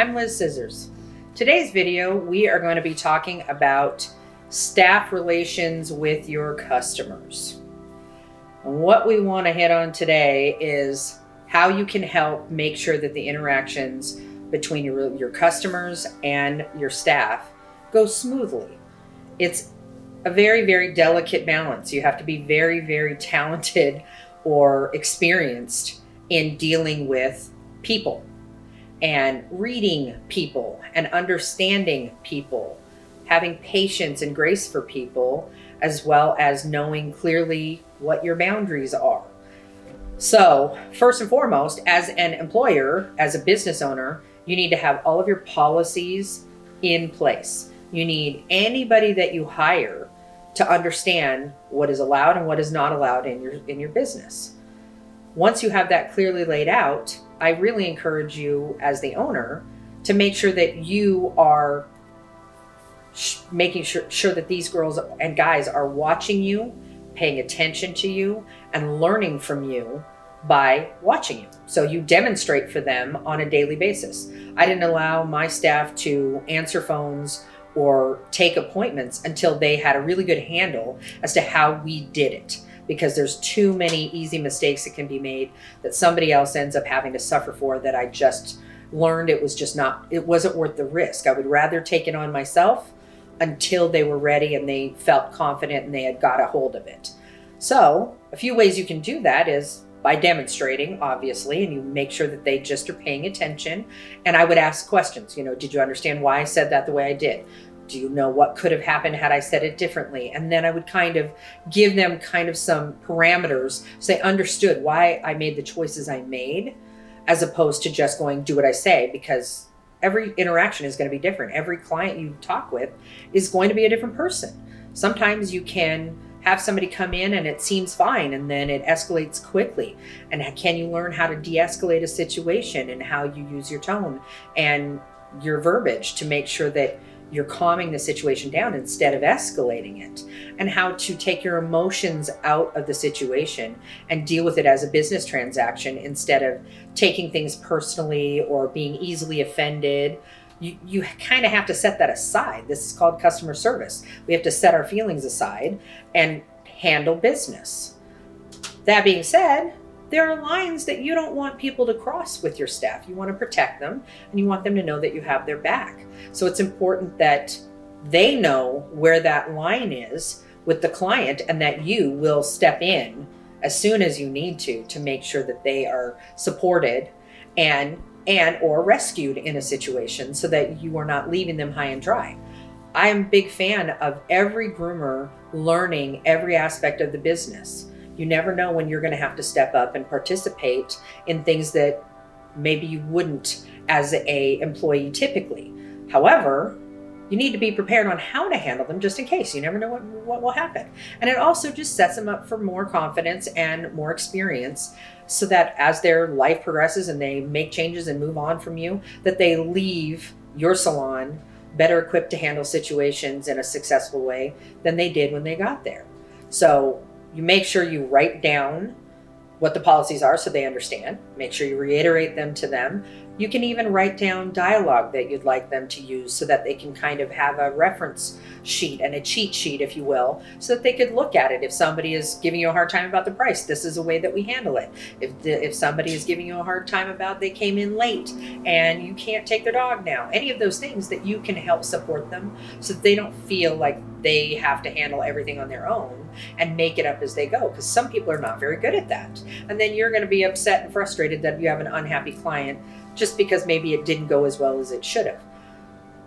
I'm Liz Scissors. Today's video, we are going to be talking about staff relations with your customers. And what we want to hit on today is how you can help make sure that the interactions between your customers and your staff go smoothly. It's a very, very delicate balance. You have to be very, very talented or experienced in dealing with people and reading people and understanding people, having patience and grace for people, as well as knowing clearly what your boundaries are. So first and foremost, as an employer, as a business owner, you need to have all of your policies in place. You need anybody that you hire to understand what is allowed and what is not allowed in your business. Once you have that clearly laid out, I really encourage you as the owner to make sure that you are making sure that these girls and guys are watching you, paying attention to you, and learning from you by watching you. So you demonstrate for them on a daily basis. I didn't allow my staff to answer phones or take appointments until they had a really good handle as to how we did it, because there's too many easy mistakes that can be made that somebody else ends up having to suffer for, that I just learned it wasn't worth the risk. I would rather take it on myself until they were ready and they felt confident and they had got a hold of it. So a few ways you can do that is by demonstrating, obviously, and you make sure that they just are paying attention. And I would ask questions, did you understand why I said that the way I did? Do you know what could have happened had I said it differently? And then I would kind of give them some parameters so they understood why I made the choices I made, as opposed to just going, do what I say, because every interaction is going to be different. Every client you talk with is going to be a different person. Sometimes you can have somebody come in and it seems fine and then it escalates quickly. And can you learn how to de-escalate a situation and how you use your tone and your verbiage to make sure that you're calming the situation down instead of escalating it, and how to take your emotions out of the situation and deal with it as a business transaction instead of taking things personally or being easily offended. You kind of have to set that aside. This is called customer service. We have to set our feelings aside and handle business. That being said, there are lines that you don't want people to cross with your staff. You want to protect them and you want them to know that you have their back. So it's important that they know where that line is with the client and that you will step in as soon as you need to make sure that they are supported and or rescued in a situation so that you are not leaving them high and dry. I am a big fan of every groomer learning every aspect of the business. You never know when you're going to have to step up and participate in things that maybe you wouldn't as a employee typically. However, you need to be prepared on how to handle them just in case. You never know what will happen. And it also just sets them up for more confidence and more experience, so that as their life progresses and they make changes and move on from you, that they leave your salon better equipped to handle situations in a successful way than they did when they got there. So you make sure you write down what the policies are so they understand. Make sure you reiterate them to them. You can even write down dialogue that you'd like them to use so that they can kind of have a reference sheet and a cheat sheet, if you will, so that they could look at it. If somebody is giving you a hard time about the price, this is a way that we handle it. If somebody is giving you a hard time about they came in late and you can't take their dog now, any of those things that you can help support them so that they don't feel like they have to handle everything on their own and make it up as they go, because some people are not very good at that. And then you're going to be upset and frustrated that you have an unhappy client just because maybe it didn't go as well as it should have.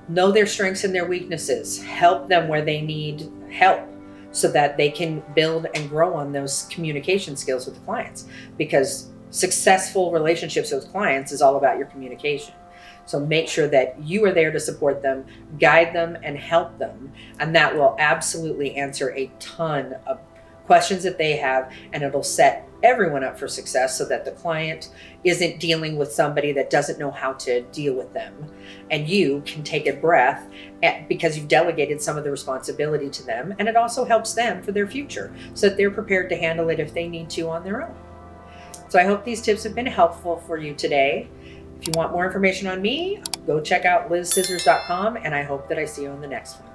Know their strengths and their weaknesses. Help them where they need help so that they can build and grow on those communication skills with the clients, because successful relationships with clients is all about your communication. So make sure that you are there to support them, guide them, and help them. And that will absolutely answer a ton of questions that they have, and it'll set everyone up for success so that the client isn't dealing with somebody that doesn't know how to deal with them. And you can take a breath because you've delegated some of the responsibility to them, and it also helps them for their future so that they're prepared to handle it if they need to on their own. So I hope these tips have been helpful for you today. If you want more information on me, go check out lizsizzers.com, and I hope that I see you on the next one.